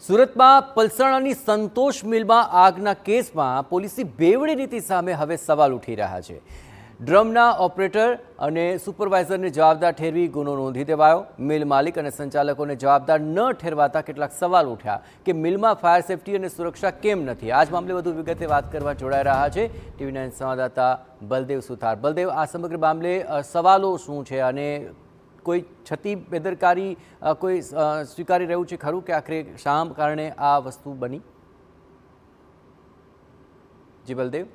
સુરતમાં પલસાણાની સંતોષ મિલમાં આગના કેસમાં પોલીસની બેવડી નીતિ સામે હવે સવાલ ઉઠી રહ્યા છે। ડ્રમના ઓપરેટર અને સુપરવાઇઝરને જવાબદાર ઠેરવી ગુનો નોંધી દેવાયો। મિલ માલિક અને સંચાલકોને જવાબદાર ન ઠેરવાતા કેટલાક સવાલ ઉઠ્યા કે મિલમાં ફાયર સેફટી અને સુરક્ષા કેમ નથી। આ જ મામલે વધુ વિગતે વાત કરવા જોડાઈ રહ્યા છે TV9 સંવાદદાતા બલદેવ સુથાર। બલદેવ, આ સમગ્ર મામલે સવાલો શું છે અને કોઈ છતી બેદરકારી કોઈ સ્વીકારી રહ્યું છે ખરું કે આખરે શા કારણે આ વસ્તુ બની? જી બલદેવ।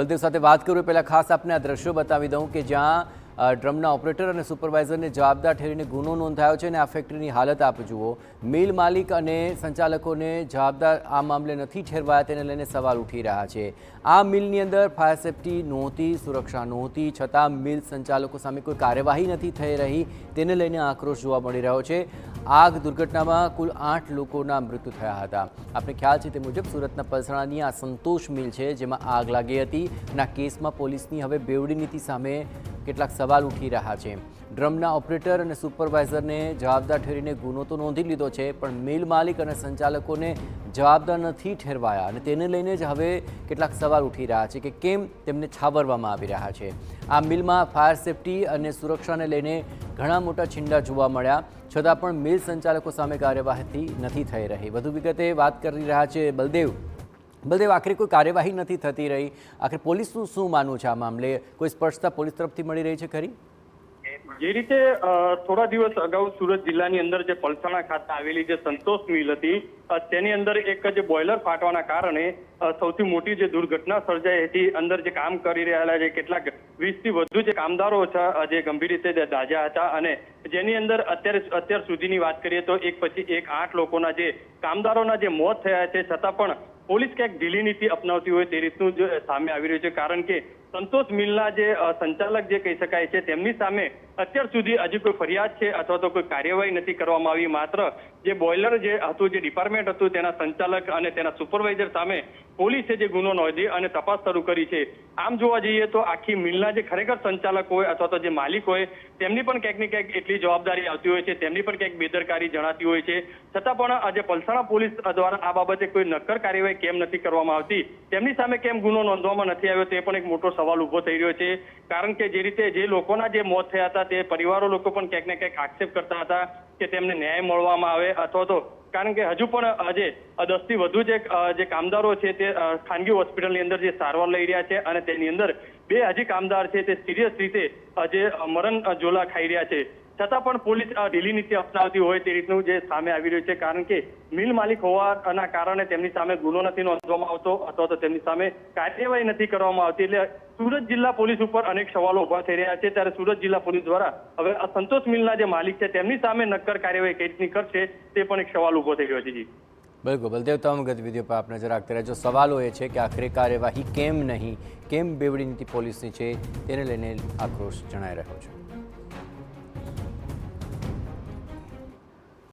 બલદેવ સાથે વાત કરું પહેલાં ખાસ આપને આ દ્રશ્યો બતાવી દઉં કે જ્યાં ડ્રમના ઓપરેટર અને સુપરવાઇઝરને જવાબદાર ઠેરીને ગુનો નોંધાયો છે અને આ ફેક્ટરીની હાલત આપ જુઓ। મિલ માલિક અને સંચાલકોને જવાબદાર આ મામલે નથી ઠેરવાયા તેને લઈને સવાલ ઉઠી રહ્યા છે। આ મિલની અંદર ફાયર સેફટી નહોતી, સુરક્ષા નહોતી, છતાં મિલ સંચાલકો સામે કોઈ કાર્યવાહી નથી થઈ રહી, તેને લઈને આક્રોશ જોવા મળી રહ્યો છે। આગ દુર્ઘટનામાં કુલ 8 લોકોના મૃત્યુ થયા હતા। આપણે ખ્યાલ છે તે મુજબ સુરતના પલસાણાની આ સંતોષ મિલ છે જેમાં આગ લાગી હતી અને આ કેસમાં પોલીસની હવે બેવડી નીતિ સામે કેટલાક સવાલ ઉઠી રહ્યા છે। ડ્રમના ઓપરેટર અને સુપરવાઇઝરને જવાબદાર ઠેરીને ગુનો તો નોંધી લીધો છે, પણ મિલ માલિક અને સંચાલકોને જવાબદાર નથી ઠેરવાયા અને તેને લઈને જ હવે કેટલાક સવાલ ઉઠી રહ્યા છે કે કેમ તેમને છાવરવામાં આવી રહ્યા છે। આ મિલમાં ફાયર સેફટી અને સુરક્ષાને લઈને ઘણા મોટા છીંડા જોવા મળ્યા, છતાં પણ મિલ સંચાલકો સામે કાર્યવાહી નથી થઈ રહી। વધુ વિગતે વાત કરી રહ્યા છે બલદેવ। આખરે કોઈ કાર્યવાહી નથી થતી રહી, આખરે પોલીસનું શું માનવું છે આ મામલે? કોઈ સ્પષ્ટતા પોલીસ તરફથી મળી રહી છે ખરી? જે રીતે થોડા દિવસ અગાઉ સુરત જિલ્લાની અંદર જે પલસાણા ખાતે આવેલી જે સંતોષ મિલ હતી તેની અંદર એક જે બોઇલર ફાટવાના કારણે સૌથી મોટી જે દુર્ઘટના સર્જાઈ હતી। અંદર જે કામ કરી રહેલા જે કેટલાક 20 થી વધુ જે કામદારો હતા જે ગંભીર રીતે દાઝ્યા હતા અને જેની અંદર અત્યાર સુધીની વાત કરીએ તો એક પછી એક 8 લોકોના જે કામદારોના જે મોત થયા છે, છતાં પણ પોલીસ ક્યાંક ઢીલી નીતિ અપનાવતી હોય તે રીતનું જ સામે આવી રહ્યું છે। કારણ કે સંતોષ મિલના જે સંચાલક જે કહી શકાય છે તેમની સામે અત્યાર સુધી હજી કોઈ ફરિયાદ છે અથવા તો કોઈ કાર્યવાહી નથી કરવામાં આવી। માત્ર જે બોઇલર જે હતું, જે ડિપાર્ટમેન્ટ હતું, તેના સંચાલક અને તેના સુપરવાઇઝર સામે પોલીસે જે ગુનો નોંધી અને તપાસ શરૂ કરી છે। આમ જોવા જઈએ તો આખી મિલના જે ખરેખર સંચાલક હોય અથવા તો જે માલિક હોય તેમની પણ ક્યાંક ને ક્યાંક એટલી જવાબદારી આવતી હોય છે, તેમની પણ ક્યાંક બેદરકારી જણાતી હોય છે, છતાં પણ આજે પલસાણા પોલીસ દ્વારા આ બાબતે કોઈ નક્કર કાર્યવાહી કેમ નથી કરવામાં આવતી, તેમની સામે કેમ ગુનો નોંધવામાં નથી આવ્યો, તે પણ એક મોટો સવાલ ઉભો થઈ રહ્યો છે। કારણ કે જે રીતે જે લોકોના જે મોત થયા હતા તે પરિવારો લોકો પણ ક્યાંક ને ક્યાંક આક્ષેપ કરતા હતા કે તેમને ન્યાય મળવામાં આવે અથવા તો કારણ કે હજુ પણ આજે 10 થી વધુ જે કામદારો છે તે ખાનગી હોસ્પિટલની અંદર જે સારવાર લઈ રહ્યા છે અને તેની અંદર 2 હજી કામદાર છે તે સિરિયસ રીતે જે મરણ ઝોલા ખાઈ રહ્યા છે, છતાં પણ પોલીસ ઢીલી નીતિ અપનાવતી હોય તે રીતનું જે સામે આવી રહ્યું છે। કારણ કે મિલ માલિક હોવાના કારણે તેમની સામે ગુનો નથી નોંધવામાં આવતો અથવા તો તેમની સામે કાર્યવાહી નથી કરવામાં આવતી। એટલે સુરત જિલ્લા પોલીસ ઉપર અનેક સવાલો ઉભા થઈ રહ્યા છે, ત્યારે સુરત જિલ્લા પોલીસ દ્વારા હવે આ સંતોષ મિલના જે માલિક છે તેમની સામે નક્કર કાર્યવાહી કઈ રીતની કરશે તે પણ એક સવાલ ઉભો થઈ રહ્યો છે। જી બિલકુલ બલદેવ, તમામ ગતિવિધિઓ પર આપ નજર રાખતા રહેજો। સવાલો એ છે કે આખરે કાર્યવાહી કેમ નહીં, કેમ બેવડી નીતિ પોલીસની છે તેને લઈને આક્રોશ જણાઈ રહ્યો છે।